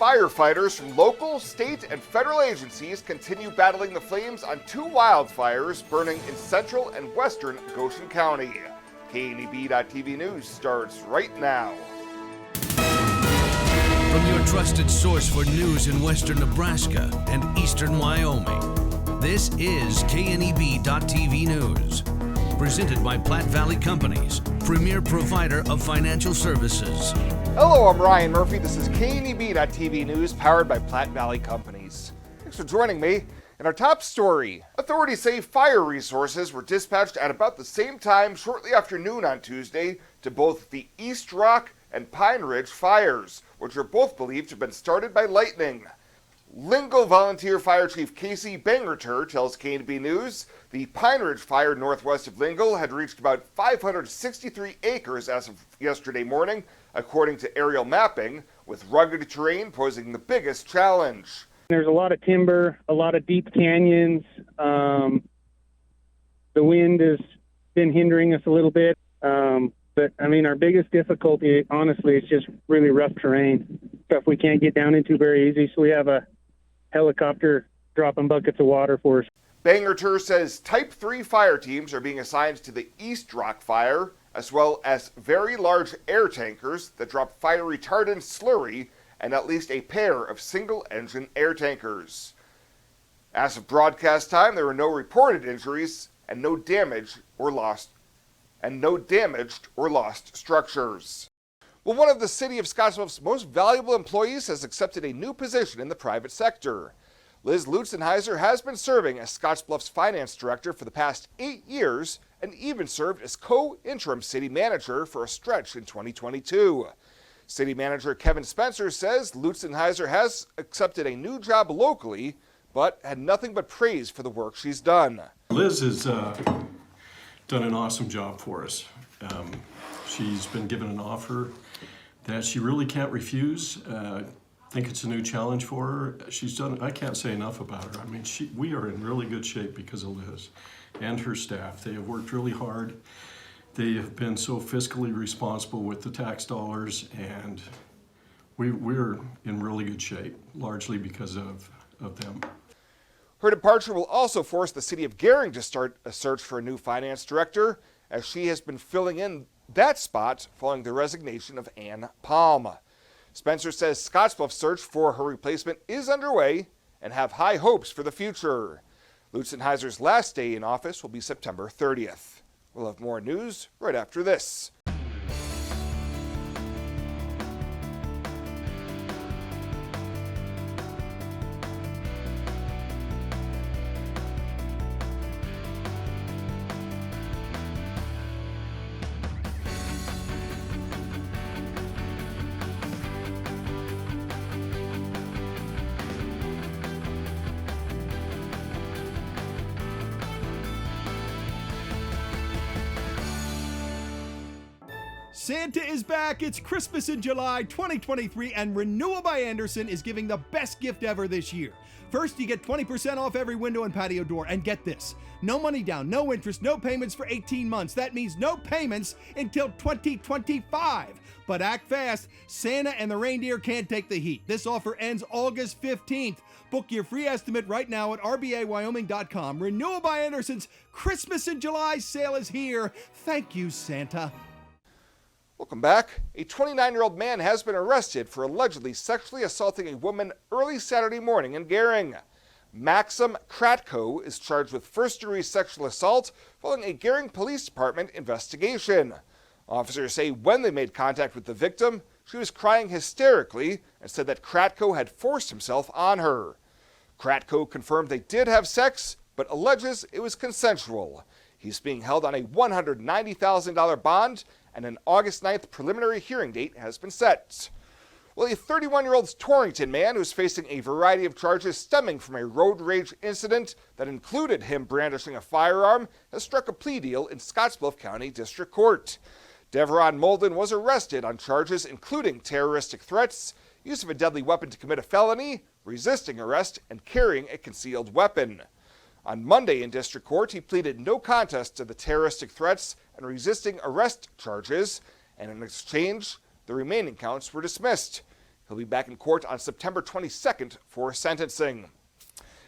Firefighters from local, state, and federal agencies continue battling the flames on two wildfires burning in central and western Goshen County. KNEB.TV News starts right now. From your trusted source for news in western Nebraska and eastern Wyoming, this is KNEB.TV News. Presented by Platte Valley Companies, premier provider of financial services. Hello, I'm Ryan Murphy. This is KNEB.TV News powered by Platte Valley Companies. Thanks for joining me. In our top story, authorities say fire resources were dispatched at about the same time shortly after noon on Tuesday to both the East Rock and Pine Ridge fires, which are both believed to have been started by lightning. Lingle Volunteer Fire Chief Casey Bangerter tells KNB News the Pine Ridge fire northwest of Lingle had reached about 563 acres as of yesterday morning, according to aerial mapping, with rugged terrain posing the biggest challenge. There's a lot of timber, a lot of deep canyons. The wind has been hindering us a little bit. But our biggest difficulty, honestly, is just really rough terrain. Stuff we can't get down into very easy, so we have a helicopter dropping buckets of water for us. Bangerter says Type 3 fire teams are being assigned to the East Rock fire, as well as very large air tankers that drop fire retardant slurry and at least a pair of single-engine air tankers. As of broadcast time, there were no reported injuries and no damaged or lost structures. Well, one of the city of Scottsbluff's most valuable employees has accepted a new position in the private sector. Liz Lutzenheiser has been serving as Scottsbluff's finance director for the past 8 years and even served as co-interim city manager for a stretch in 2022. City manager Kevin Spencer says Lutzenheiser has accepted a new job locally, but had nothing but praise for the work she's done. Liz has done an awesome job for us. She's been given an offer that she really can't refuse. I think it's a new challenge for her. I can't say enough about her. We are in really good shape because of Liz and her staff. They have worked really hard. They have been so fiscally responsible with the tax dollars, and we're in really good shape, largely because of them. Her departure will also force the city of Gering to start a search for a new finance director, as she has been filling in that spot following the resignation of Ann Palm. Spencer says Scottsbluff's search for her replacement is underway and have high hopes for the future. Lutzenheiser's last day in office will be September 30th. We'll have more news right after this. Santa is back. It's Christmas in July 2023, and Renewal by Andersen is giving the best gift ever this year. First, you get 20% off every window and patio door, and get this: no money down, no interest, no payments for 18 months. That means no payments until 2025. But act fast. Santa and the reindeer can't take the heat. This offer ends August 15th. Book your free estimate right now at rbawyoming.com. Renewal by Andersen's Christmas in July sale is here. Thank you, Santa. Welcome back. A 29-year-old man has been arrested for allegedly sexually assaulting a woman early Saturday morning in Gering. Maxim Kratko is charged with first-degree sexual assault following a Gering Police Department investigation. Officers say when they made contact with the victim, she was crying hysterically and said that Kratko had forced himself on her. Kratko confirmed they did have sex, but alleges it was consensual. He's being held on a $190,000 bond, and an August 9th preliminary hearing date has been set. Well, a 31-year-old Torrington man who's facing a variety of charges stemming from a road rage incident that included him brandishing a firearm has struck a plea deal in Scottsbluff County District Court. Deveron Molden was arrested on charges including terroristic threats, use of a deadly weapon to commit a felony, resisting arrest, and carrying a concealed weapon. On Monday in District Court, he pleaded no contest to the terroristic threats and resisting arrest charges, and in exchange, the remaining counts were dismissed. He'll be back in court on September 22nd for sentencing.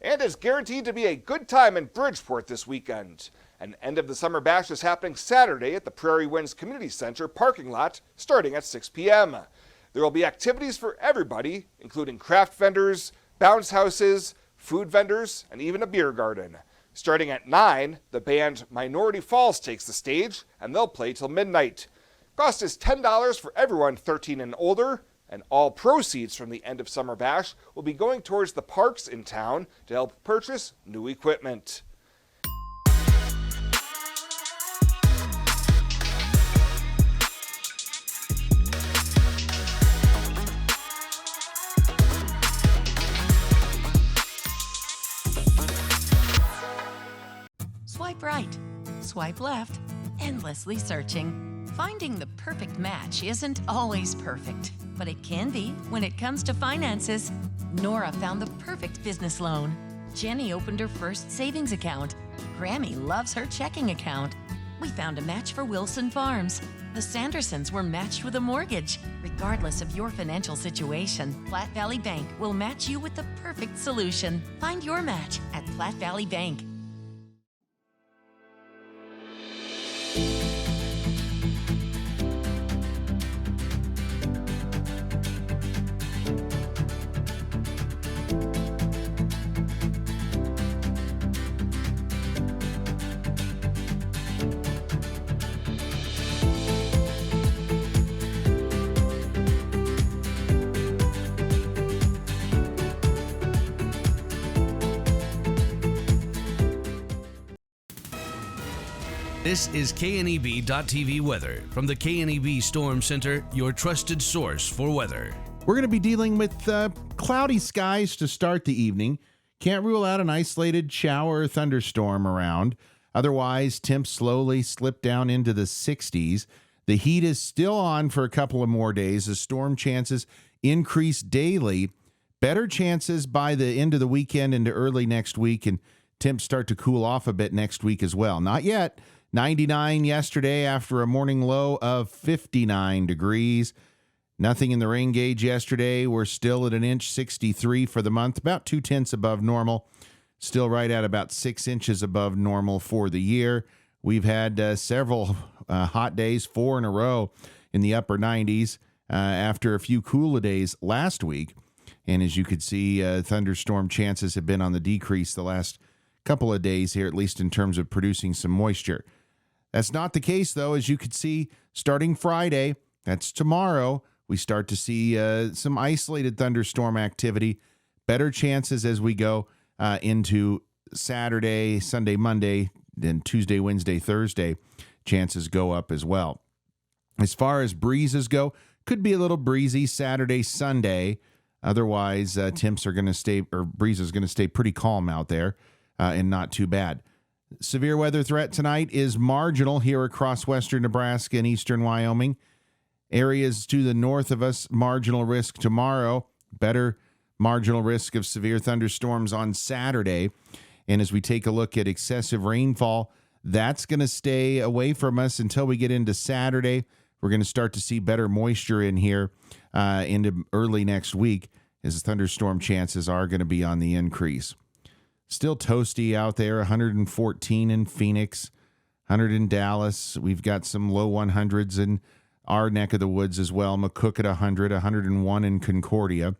And it's guaranteed to be a good time in Bridgeport this weekend. An end of the summer bash is happening Saturday at the Prairie Winds Community Center parking lot starting at 6 p.m. There will be activities for everybody, including craft vendors, bounce houses, food vendors, and even a beer garden. Starting at 9, the band Minority Falls takes the stage, and they'll play till midnight. Cost is $10 for everyone 13 and older, and all proceeds from the end of summer bash will be going towards the parks in town to help purchase new equipment. Swipe right, swipe left, endlessly searching. Finding the perfect match isn't always perfect, but it can be when it comes to finances. Nora found the perfect business loan. Jenny opened her first savings account. Grammy loves her checking account. We found a match for Wilson Farms. The Sandersons were matched with a mortgage. Regardless of your financial situation, Platte Valley Bank will match you with the perfect solution. Find your match at Platte Valley Bank. This is KNEB.TV weather from the KNEB Storm Center, your trusted source for weather. We're going to be dealing with cloudy skies to start the evening. Can't rule out an isolated shower or thunderstorm around. Otherwise, temps slowly slip down into the 60s. The heat is still on for a couple of more days as storm chances increase daily. Better chances by the end of the weekend into early next week, and temps start to cool off a bit next week as well. Not yet. 99 yesterday after a morning low of 59 degrees. Nothing in the rain gauge yesterday. We're still at an inch 63 for the month, about 0.2 above normal. Still right at about 6 inches above normal for the year. We've had several hot days, 4 in a row in the upper 90s after a few cooler days last week. And as you could see, thunderstorm chances have been on the decrease the last couple of days here, at least in terms of producing some moisture. That's not the case, though. As you could see, starting Friday, that's tomorrow, we start to see some isolated thunderstorm activity. Better chances as we go into Saturday, Sunday, Monday, then Tuesday, Wednesday, Thursday. Chances go up as well. As far as breezes go, could be a little breezy Saturday, Sunday. Otherwise, temps are going to stay, or breezes going to stay pretty calm out there and not too bad. Severe weather threat tonight is marginal here across western Nebraska and eastern Wyoming. Areas to the north of us, marginal risk tomorrow. Better marginal risk of severe thunderstorms on Saturday. And as we take a look at excessive rainfall, that's going to stay away from us until we get into Saturday. We're going to start to see better moisture in here into early next week as thunderstorm chances are going to be on the increase. Still toasty out there, 114 in Phoenix, 100 in Dallas. We've got some low 100s in our neck of the woods as well. McCook at 100, 101 in Concordia.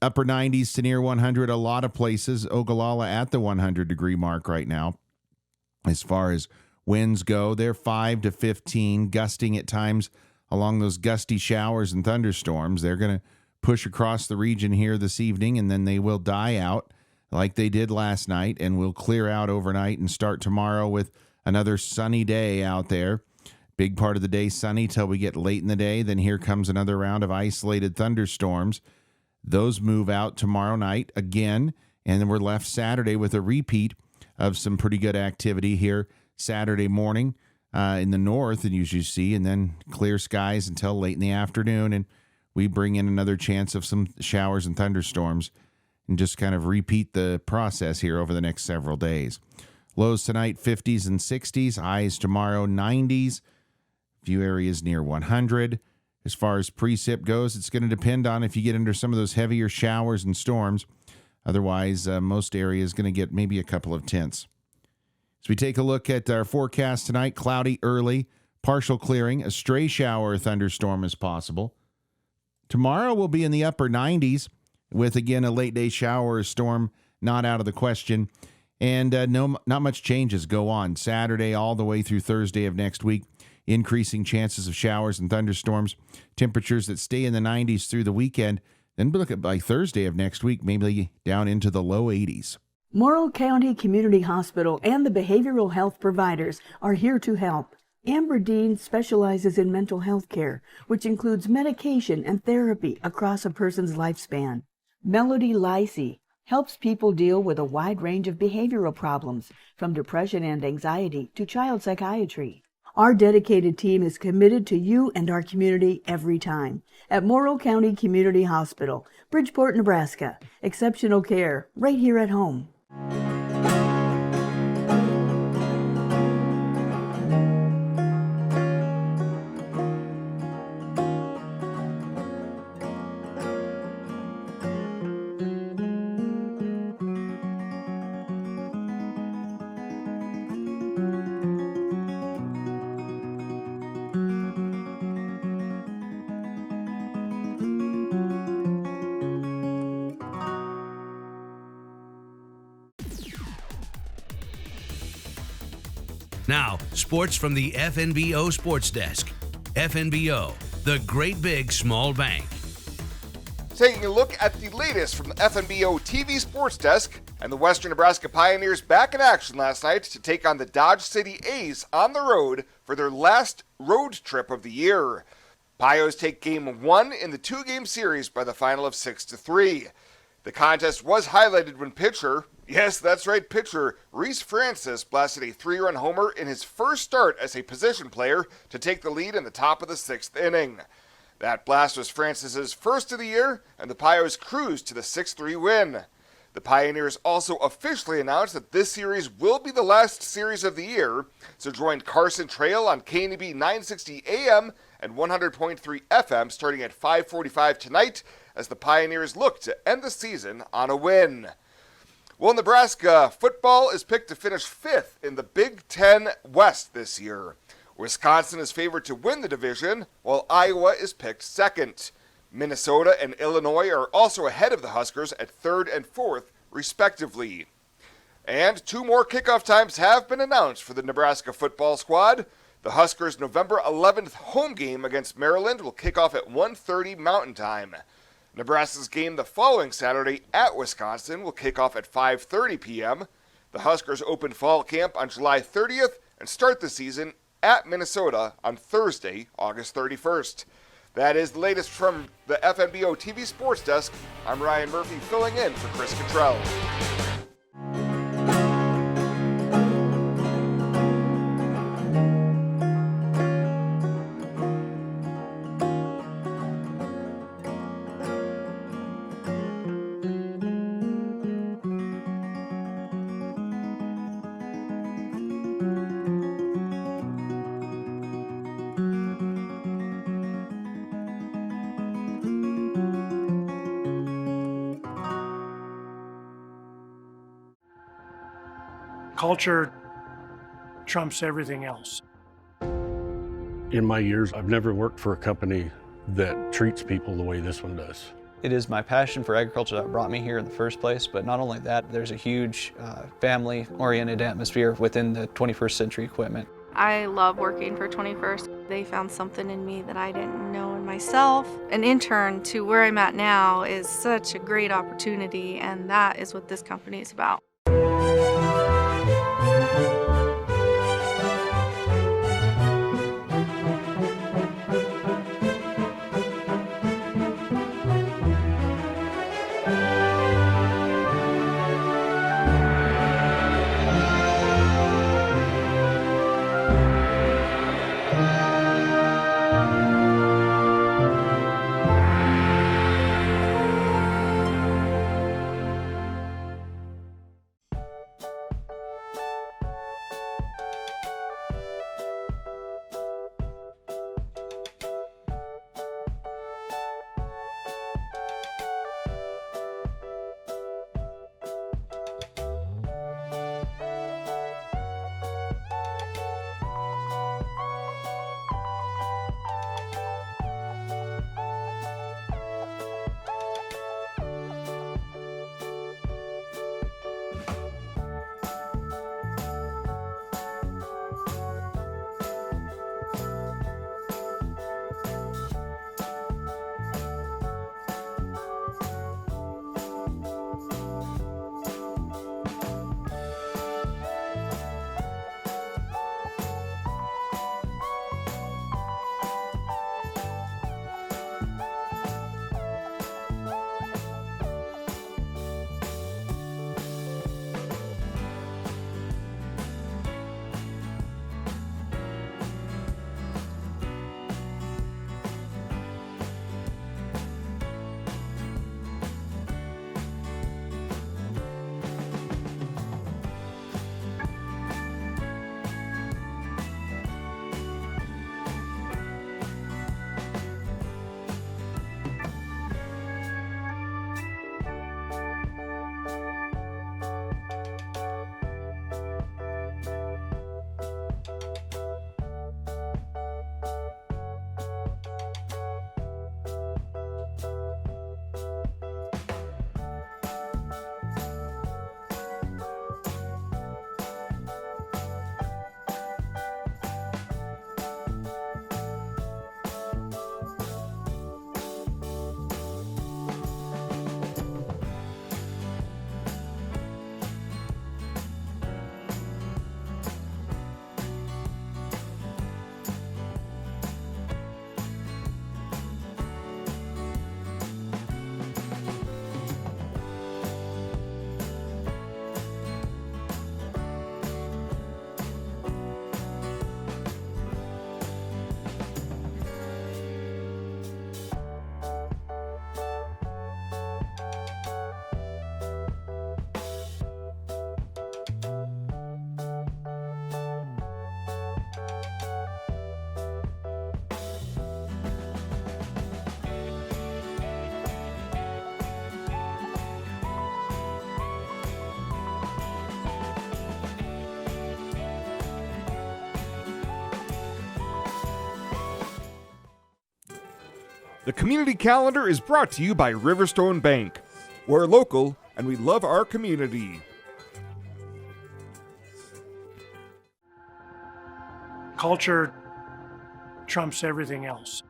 Upper 90s to near 100, a lot of places. Ogallala at the 100-degree mark right now. As far as winds go, they're 5 to 15, gusting at times along those gusty showers and thunderstorms. They're going to push across the region here this evening, and then they will die out like they did last night, and will clear out overnight and start tomorrow with another sunny day out there. Big part of the day sunny till we get late in the day. Then here comes another round of isolated thunderstorms. Those move out tomorrow night again, and then we're left Saturday with a repeat of some pretty good activity here Saturday morning in the north, and as you see, and then clear skies until late in the afternoon, and we bring in another chance of some showers and thunderstorms and just kind of repeat the process here over the next several days. Lows tonight, 50s and 60s. Highs tomorrow, 90s. Few areas near 100. As far as precip goes, it's going to depend on if you get under some of those heavier showers and storms. Otherwise, most areas going to get maybe a couple of tenths. As we take a look at our forecast tonight, cloudy early, partial clearing, a stray shower or thunderstorm is possible. Tomorrow will be in the upper 90s with, again, a late day shower or storm not out of the question. And not much changes go on Saturday all the way through Thursday of next week. Increasing chances of showers and thunderstorms. Temperatures that stay in the 90s through the weekend. Then look at by Thursday of next week, maybe down into the low 80s. Morrill County Community Hospital and the behavioral health providers are here to help. Amber Dean specializes in mental health care, which includes medication and therapy across a person's lifespan. Melody Lacey helps people deal with a wide range of behavioral problems, from depression and anxiety to child psychiatry. Our dedicated team is committed to you and our community every time. At Morrill County Community Hospital, Bridgeport, Nebraska. Exceptional care right here at home. Now, sports from the FNBO Sports Desk. FNBO, the great big small bank. Taking a look at the latest from the FNBO TV Sports Desk, and the Western Nebraska Pioneers back in action last night to take on the Dodge City A's on the road for their last road trip of the year. Pios take game 1 in the 2-game series by the final of 6-3. The contest was highlighted when pitcher, yes, that's right, pitcher, Reese Francis blasted a 3-run homer in his first start as a position player to take the lead in the top of the 6th inning. That blast was Francis's first of the year, and the Pios cruised to the 6-3 win. The Pioneers also officially announced that this series will be the last series of the year, so join Carson Trail on KNEB 960 AM and 100.3 FM starting at 5:45 tonight as the Pioneers look to end the season on a win. Well, Nebraska football is picked to finish 5th in the Big Ten West this year. Wisconsin is favored to win the division, while Iowa is picked 2nd. Minnesota and Illinois are also ahead of the Huskers at 3rd and 4th, respectively. And 2 more kickoff times have been announced for the Nebraska football squad. The Huskers' November 11th home game against Maryland will kick off at 1:30 Mountain Time. Nebraska's game the following Saturday at Wisconsin will kick off at 5:30 p.m. The Huskers open fall camp on July 30th and start the season at Minnesota on Thursday, August 31st. That is the latest from the FNBO TV Sports Desk. I'm Ryan Murphy filling in for Chris Cottrell. Culture trumps everything else. In my years, I've never worked for a company that treats people the way this one does. It is my passion for agriculture that brought me here in the first place, but not only that, there's a huge family-oriented atmosphere within the 21st Century Equipment. I love working for 21st. They found something in me that I didn't know in myself. An intern to where I'm at now is such a great opportunity, and that is what this company is about. The community calendar is brought to you by Riverstone Bank. We're local and we love our community. Culture trumps everything else.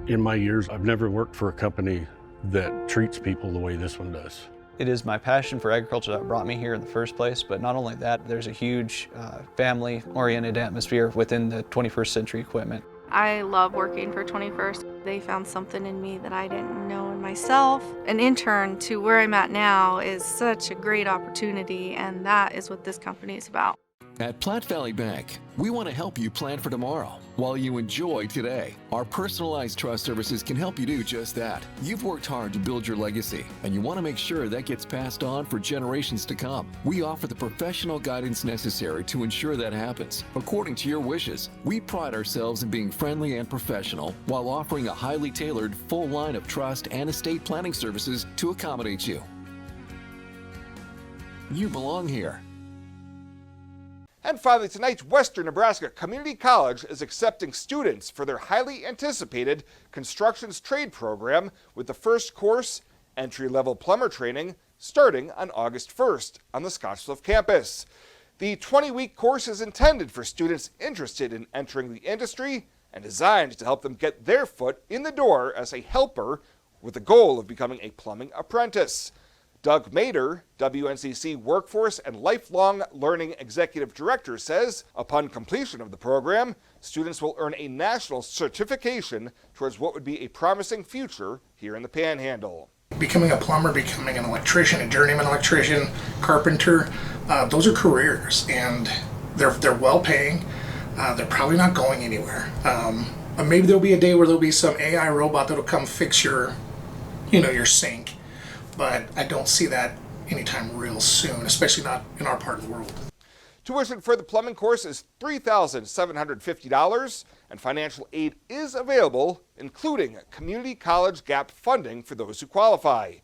In my years, I've never worked for a company that treats people the way this one does. It is my passion for agriculture that brought me here in the first place, but not only that, there's a huge family-oriented atmosphere within the 21st Century Equipment. I love working for 21st. They found something in me that I didn't know in myself. An intern to where I'm at now is such a great opportunity, and that is what this company is about. At Platte Valley Bank, we want to help you plan for tomorrow while you enjoy today. Our personalized trust services can help you do just that. You've worked hard to build your legacy, and you want to make sure that gets passed on for generations to come. We offer the professional guidance necessary to ensure that happens, according to your wishes. We pride ourselves in being friendly and professional while offering a highly tailored full line of trust and estate planning services to accommodate you. You belong here. And finally tonight, Western Nebraska Community College is accepting students for their highly anticipated constructions trade program with the first course, entry-level plumber training, starting on August 1st on the Scottsbluff campus. The 20-week course is intended for students interested in entering the industry and designed to help them get their foot in the door as a helper with the goal of becoming a plumbing apprentice. Doug Mader, WNCC Workforce and Lifelong Learning Executive Director, says upon completion of the program, students will earn a national certification towards what would be a promising future here in the Panhandle. Becoming a plumber, becoming an electrician, a journeyman electrician, carpenter, those are careers, and they're well paying. They're probably not going anywhere. Maybe there'll be a day where there'll be some AI robot that'll come fix your sink. But I don't see that anytime real soon, especially not in our part of the world. Tuition for the plumbing course is $3,750, and financial aid is available, including community college gap funding for those who qualify.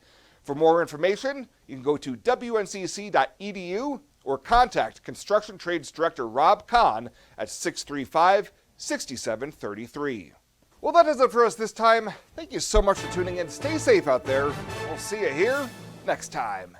For more information, you can go to wncc.edu or contact Construction Trades Director Rob Kahn at 635-6733. Well, that does it for us this time. Thank you so much for tuning in. Stay safe out there. We'll see you here next time.